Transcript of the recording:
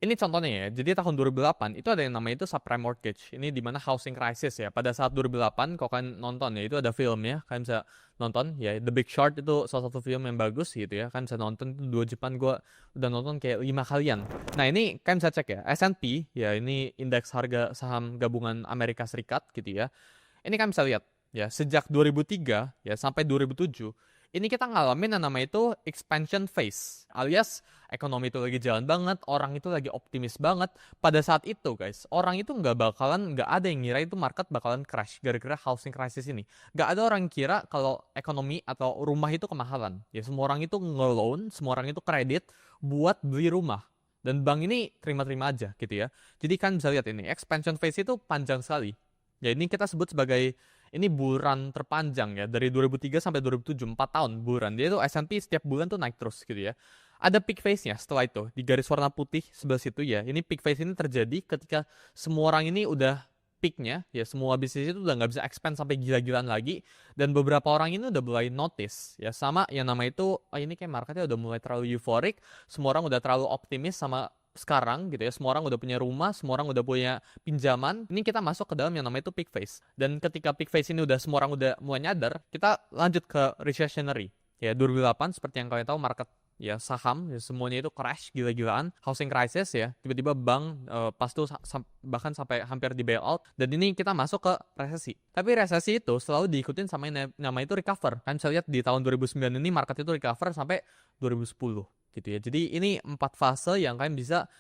Ini contohnya ya, jadi tahun 2008 itu ada yang namanya itu subprime mortgage. Ini dimana housing crisis ya. Pada saat 2008, kalau kalian nonton ya, itu ada filmnya. Kalian bisa nonton ya, The Big Short itu salah satu film yang bagus gitu ya. Kalian bisa nonton, itu dua Jepang gue udah nonton kayak 5 kalian. Nah ini kalian bisa cek ya, S&P ya, ini indeks harga saham gabungan Amerika Serikat gitu ya. Ini kan bisa lihat ya, sejak 2003 ya sampai 2007 ini kita ngalamin yang namanya itu expansion phase, alias ekonomi itu lagi jalan banget, orang itu lagi optimis banget. Pada saat itu guys, orang itu nggak ada yang ngira itu market bakalan crash gara-gara housing crisis ini. Nggak ada orang yang kira kalau ekonomi atau rumah itu kemahalan. Ya semua orang itu nge-loan, semua orang itu kredit buat beli rumah. Dan bank ini terima-terima aja gitu ya. Jadi kan bisa lihat ini, expansion phase itu panjang sekali. Ya ini kita sebut sebagai ini bulan terpanjang ya, dari 2003 sampai 2007, 4 tahun bulan. Dia itu S&P setiap bulan tuh naik terus gitu ya. Ada peak phase-nya setelah itu di garis warna putih sebelah situ ya. Ini peak phase ini terjadi ketika semua orang ini udah peaknya ya, semua bisnis itu udah nggak bisa expand sampai gila-gilaan lagi, dan beberapa orang ini udah mulai notice ya sama yang nama itu, oh ini kayak marketnya udah mulai terlalu euforik, semua orang udah terlalu optimis sama sekarang gitu ya, semua orang udah punya rumah, semua orang udah punya pinjaman. Ini kita masuk ke dalam yang namanya itu peak phase. Dan ketika peak phase ini udah semua orang udah mulai nyadar, kita lanjut ke recessionary. Ya 2008 seperti yang kalian tahu, market ya saham ya semuanya itu crash gila-gilaan, housing crisis ya, tiba-tiba bank pas tuh bahkan sampai hampir di bailout, dan ini kita masuk ke resesi. Tapi resesi itu selalu diikutin sama yang nama itu recover. Kan bisa lihat di tahun 2009 ini market itu recover sampai 2010 gitu ya. Jadi ini 4 fase yang kalian bisa